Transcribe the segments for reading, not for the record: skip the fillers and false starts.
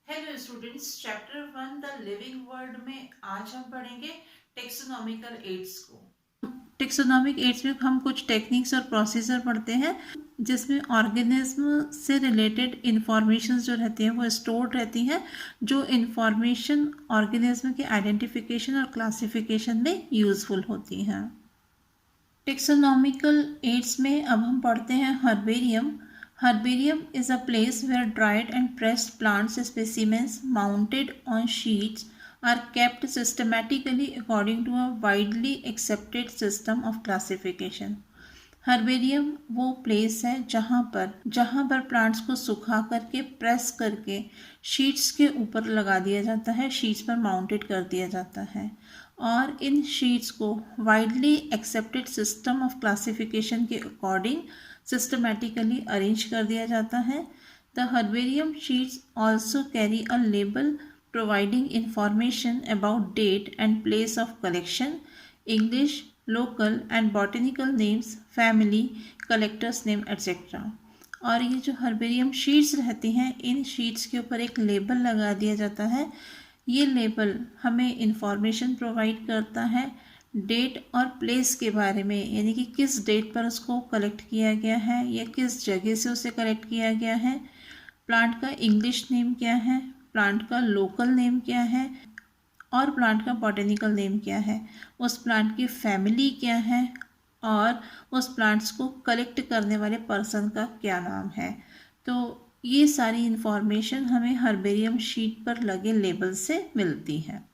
Hello students, chapter 1 the living world में आज हम पढ़ेंगे टेक्सोनॉमिकल एड्स को। टेक्सोनॉमिक एड्स में हम कुछ टेक्निक्स और प्रोसीजर पढ़ते हैं जिसमें ऑर्गेनिज्म से रिलेटेड इंफॉर्मेशन जो रहती हैं वो स्टोर्ड रहती हैं, जो इंफॉर्मेशन ऑर्गेनिज्म के आइडेंटिफिकेशन और क्लासिफिकेशन में यूजफुल होती हैं। टेक्सोनॉमिकल एड्स में अब हम पढ़ते हैं herbarium. Herbarium is a place where dried and pressed plant specimens mounted on sheets are kept systematically according to a widely accepted system of classification. Herbarium वो प्लेस है जहाँ पर प्लांट्स को सुखा करके प्रेस करके शीट्स के ऊपर लगा दिया जाता है, शीट्स पर माउंटेड कर दिया जाता है और इन शीट्स को widely accepted system of classification के अकॉर्डिंग सिस्टमेटिकली अरेंज कर दिया जाता है। The herbarium sheets also carry a label providing information about date and place of collection, English, local and botanical names, family, collectors name etcetera. और ये जो herbarium sheets रहती हैं, इन शीट्स के ऊपर एक लेबल लगा दिया जाता है। ये लेबल हमें इंफॉर्मेशन प्रोवाइड करता है डेट और प्लेस के बारे में, यानी कि किस डेट पर उसको कलेक्ट किया गया है या किस जगह से उसे कलेक्ट किया गया है, प्लांट का इंग्लिश नेम क्या है, प्लांट का लोकल नेम क्या है और प्लांट का बॉटनिकल नेम क्या है, उस प्लांट की फैमिली क्या है और उस प्लांट्स को कलेक्ट करने वाले पर्सन का क्या नाम है। तो ये सारी इंफॉर्मेशन हमें हर्बेरियम शीट पर लगे लेबल से मिलती है।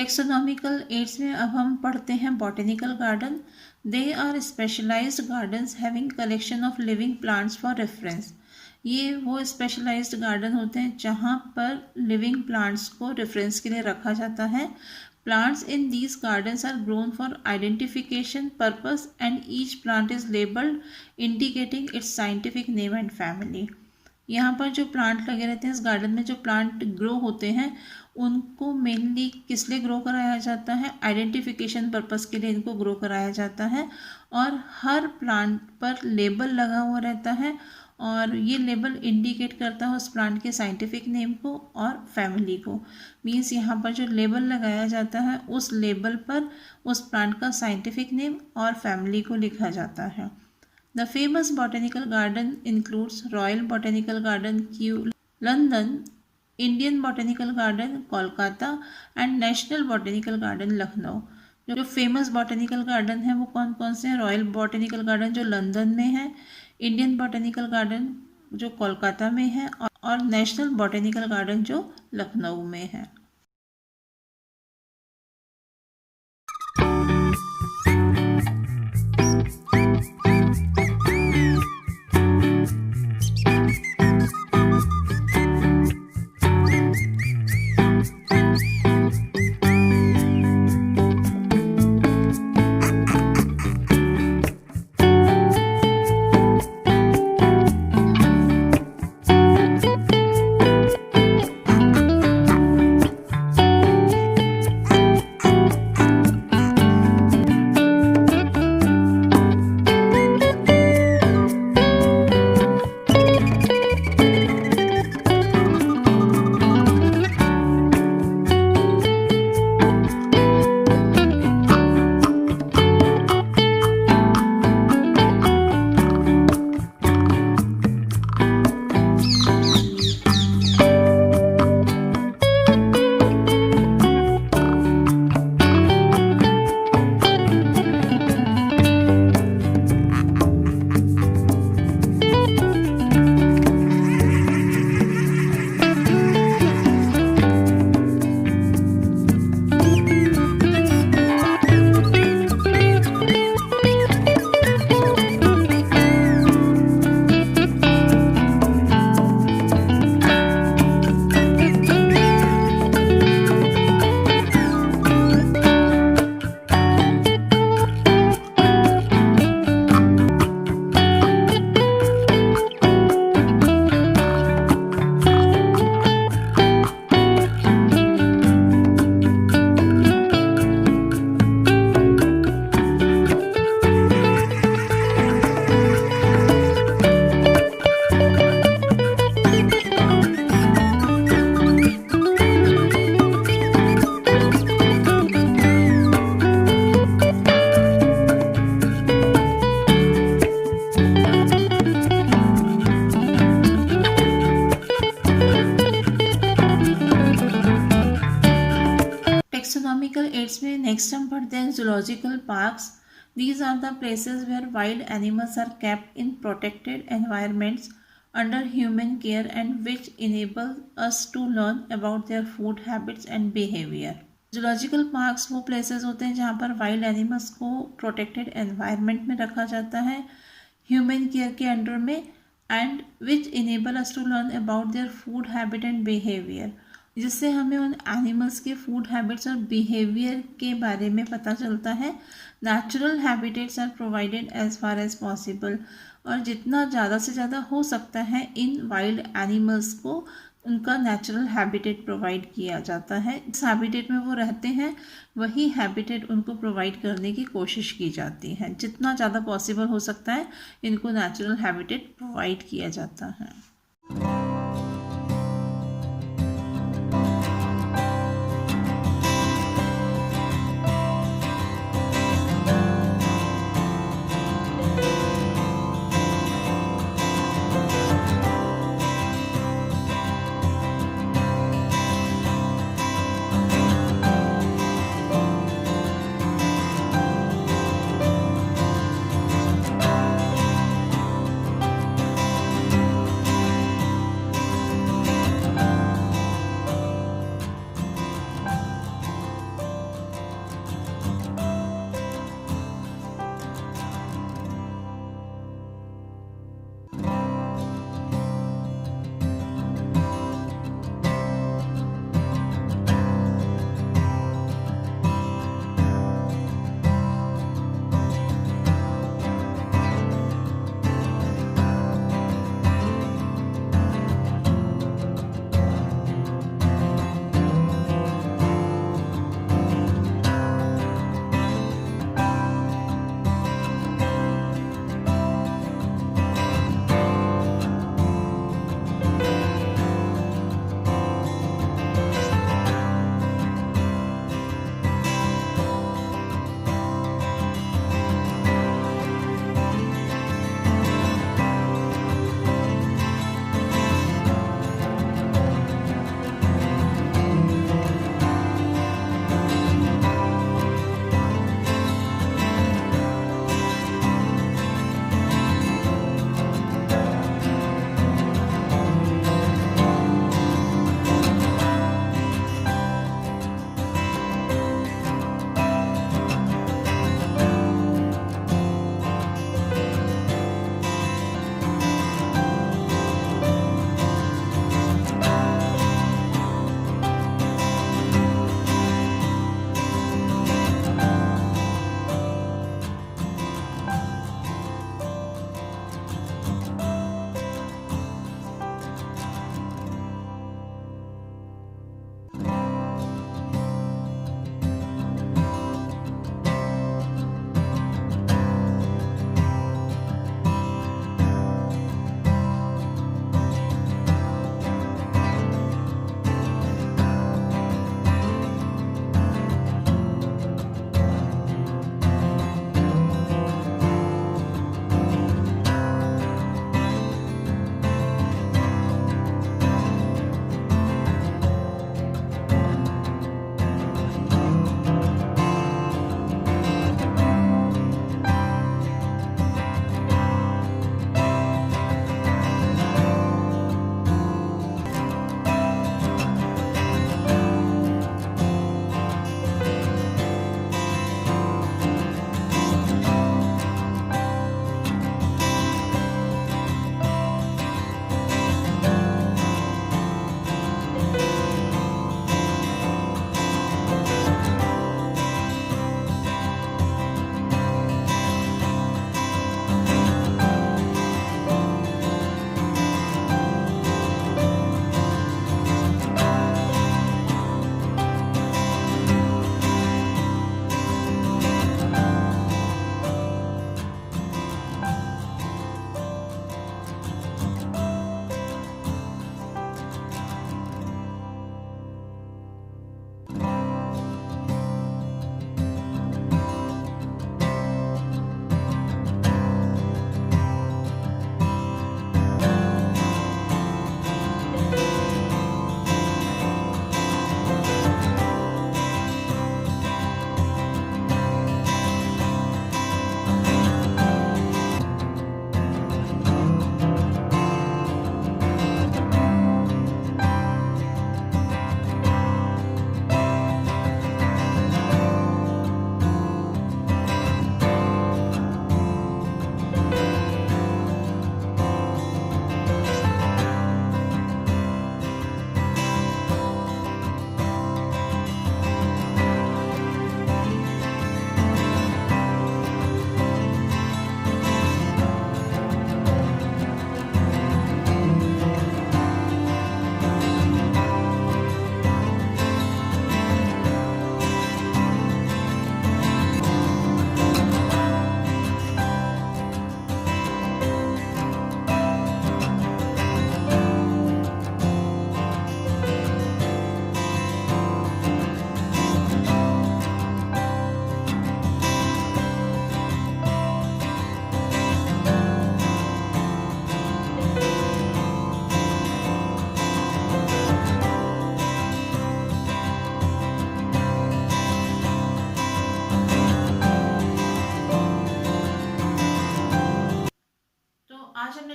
टेक्सोनॉमिकल एड्स में अब हम पढ़ते हैं botanical garden. They are specialised gardens having collection of living plants for reference. ये वो स्पेशलाइज्ड गार्डन होते हैं जहाँ पर लिविंग प्लांट्स को रेफरेंस के लिए रखा जाता है। Plants in these gardens are grown for identification purpose and each plant is labelled indicating its scientific name and family. यहाँ पर जो प्लांट लगे रहते हैं इस गार्डन में, जो प्लांट ग्रो होते हैं उनको मेनली किस लिए ग्रो कराया जाता है, आइडेंटिफिकेशन पर्पस के लिए इनको ग्रो कराया जाता है। और हर प्लांट पर लेबल लगा हुआ रहता है और ये लेबल इंडिकेट करता है उस प्लांट के साइंटिफिक नेम को और फैमिली को। मीन्स यहाँ पर जो लेबल लगाया जाता है उस लेबल पर उस प्लांट का साइंटिफिक नेम और फैमिली को लिखा जाता है। The famous botanical garden includes royal botanical garden Q London, Indian botanical garden Kolkata and national botanical garden Lucknow. जो फेमस बॉटेनिकल गार्डन है वो कौन कौन से हैं? रॉयल बॉटेनिकल गार्डन जो लंदन में है, इंडियन बॉटेनिकल गार्डन जो कोलकाता में है और नेशनल बॉटेनिकल गार्डन जो लखनऊ में है। टेक्सोनॉमिकल एड्स में नेक्स्ट हम पढ़ते हैं zoological parks. These are the places where wild animals are kept in protected environments under human care and which enable us to learn about their food habits and behaviour. Zoological parks वो places होते हैं जहाँ पर wild animals को protected environment में रखा जाता है ह्यूमन केयर के अंडर में, and which enable us to learn about their food habit and behaviour, जिससे हमें उन एनिमल्स के फूड हैबिट्स और बिहेवियर के बारे में पता चलता है। Natural habitats are provided as far as possible, और जितना ज़्यादा से ज़्यादा हो सकता है इन वाइल्ड एनिमल्स को उनका नेचुरल हैबिटेट प्रोवाइड किया जाता है। इस हैबिटेट में वो रहते हैं वही हैबिटेट उनको प्रोवाइड करने की कोशिश की जाती है। जितना ज़्यादा पॉसिबल हो सकता है इनको नेचुरल हैबिटेट प्रोवाइड किया जाता है।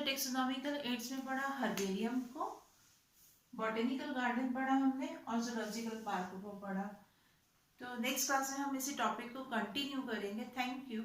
टेक्सोनॉमिकल एड्स में पढ़ा हर्बेरियम को, बॉटेनिकल गार्डन पढ़ा हमने और जूलॉजिकल पार्क को पढ़ा। तो नेक्स्ट क्लास में हम इसी टॉपिक को कंटिन्यू करेंगे। Thank you.